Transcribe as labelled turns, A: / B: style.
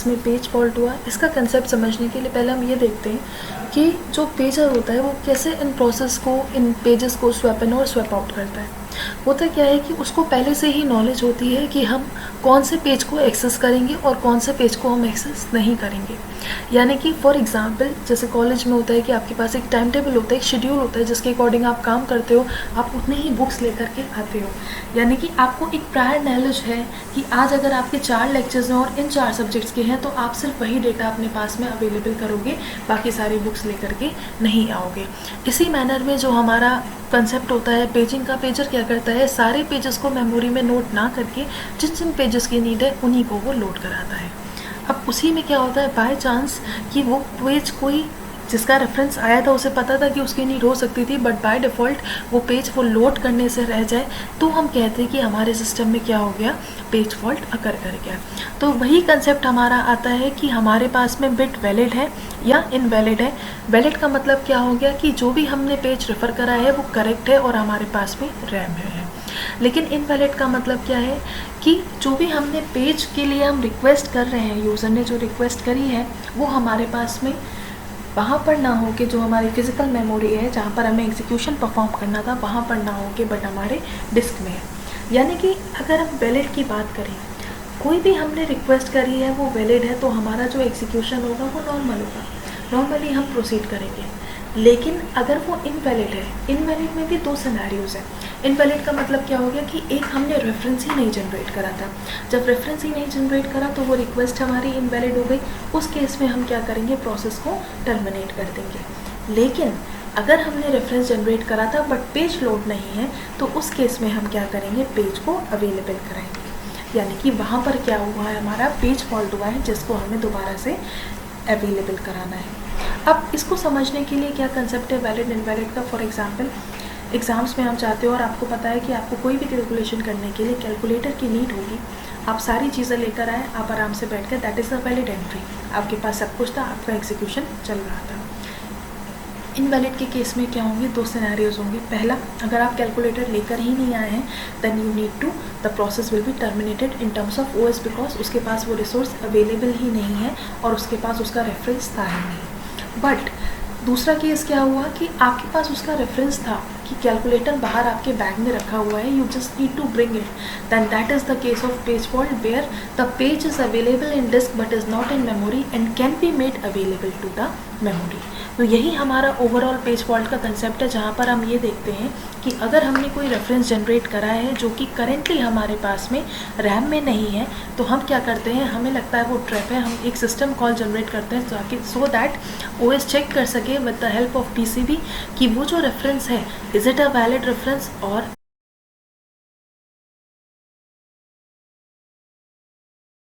A: में page fault हुआ, इसका कंसेप्ट समझने के लिए पहले हम ये देखते हैं कि जो पेजर होता है वो कैसे इन प्रोसेस को, इन पेजेस को स्वैप इन और स्वैप आउट करता है। होता क्या है कि उसको पहले से ही नॉलेज होती है कि हम कौन से पेज को एक्सेस करेंगे और कौन से पेज को हम एक्सेस नहीं करेंगे। यानी कि फॉर एग्जांपल जैसे कॉलेज में होता है कि आपके पास एक टाइम टेबल होता है, एक शेड्यूल होता है जिसके अकॉर्डिंग आप काम करते हो, आप उतने ही बुक्स लेकर के आते हो। यानी कि आपको एक प्रायर नॉलेज है कि आज अगर आपके 4 लेक्चर्स हैं और इन 4 सब्जेक्ट्स के हैं तो आप सिर्फ वही डेटा अपने पास में अवेलेबल करोगे, बाकी सारी बुक्स लेकर के नहीं आओगे। इसी मैनर में जो हमारा कंसेप्ट होता है पेजिंग का, पेजर क्या करता है, सारे पेजेस को मेमोरी में नोट ना करके जिन जिन पेजेस की नीड है उन्हीं को वो लोड कराता है। अब उसी में क्या होता है, बाय चांस कि वो पेज कोई जिसका रेफरेंस आया था उसे पता था कि उसकी नीड हो सकती थी, बट बाय डिफ़ॉल्ट वो पेज वो लोड करने से रह जाए, तो हम कहते हैं कि हमारे सिस्टम में क्या हो गया, पेज फॉल्ट अकर कर गया। तो वही कंसेप्ट हमारा आता है कि हमारे पास में बिट वैलिड है या इनवैलिड है। वैलिड का मतलब क्या हो गया कि जो भी हमने पेज रेफ़र करा है वो करेक्ट है और हमारे पास में रैम है। लेकिन इनवैलिड का मतलब क्या है कि जो भी हमने पेज के लिए हम रिक्वेस्ट कर रहे हैं, यूज़र ने जो रिक्वेस्ट करी है वो हमारे पास में वहाँ पर ना हो के जो हमारी फिज़िकल मेमोरी है जहाँ पर हमें एग्जीक्यूशन परफॉर्म करना था वहाँ पर ना हो के बट हमारे डिस्क में है। यानी कि अगर हम वैलिड की बात करें, कोई भी हमने रिक्वेस्ट करी है वो वैलिड है तो हमारा जो एग्जीक्यूशन होगा वो नॉर्मल होगा, नॉर्मली हम प्रोसीड करेंगे। लेकिन अगर वो इनवैलिड है, इनवैलिड में भी 2 सिनेरियोज़ हैं। इनवैलिड का मतलब क्या हो गया कि एक हमने रेफरेंस ही नहीं जनरेट करा था, जब रेफरेंस ही नहीं जनरेट करा तो वो रिक्वेस्ट हमारी इनवैलिड हो गई। उस केस में हम क्या करेंगे, प्रोसेस को टर्मिनेट कर देंगे। लेकिन अगर हमने रेफरेंस जनरेट करा था बट पेज लोड नहीं है तो उस केस में हम क्या करेंगे, पेज को अवेलेबल कराएंगे। यानी कि वहाँ पर क्या हुआ है, हमारा पेज फॉल्ट हुआ है जिसको हमें दोबारा से अवेलेबल कराना है। अब इसको समझने के लिए क्या कंसेप्ट है वैलिड इनवैलिड का। फॉर एग्जांपल एग्ज़ाम्स में हम चाहते हो और आपको पता है कि आपको कोई भी कैलकुलेशन करने के लिए कैलकुलेटर की नीड होगी, आप सारी चीज़ें लेकर आए, आप आराम से बैठ कर, that is a valid entry, आपके पास सब कुछ था, आपका एग्जीक्यूशन चल रहा था। इनवैलिड के केस में क्या होंगे, 2 सिनेरियोज होंगे। पहला, अगर आप कैलकुलेटर लेकर ही नहीं आए हैं then you need to, the process will be terminated in terms of OS, because उसके पास वो रिसोर्स अवेलेबल ही नहीं है और उसके पास उसका रेफरेंस था ही नहीं। बट दूसरा केस क्या हुआ कि आपके पास उसका रेफरेंस था कि कैलकुलेटर बाहर आपके बैग में रखा हुआ है, you just need to bring it, then that is the case of page fault where the page is available in disk but is not in memory and can be made available to the memory. तो यही हमारा overall page fault का concept है, जहाँ पर हम ये देखते हैं कि अगर हमने कोई रेफरेंस जनरेट करा है जो कि करेंटली हमारे पास में रैम में नहीं है तो हम क्या करते हैं, हमें लगता है वो ट्रैप है, हम एक सिस्टम कॉल जनरेट करते हैं ताकि सो दैट ओएस चेक कर सके with the help of PCB कि वो जो रेफरेंस है is it a valid reference और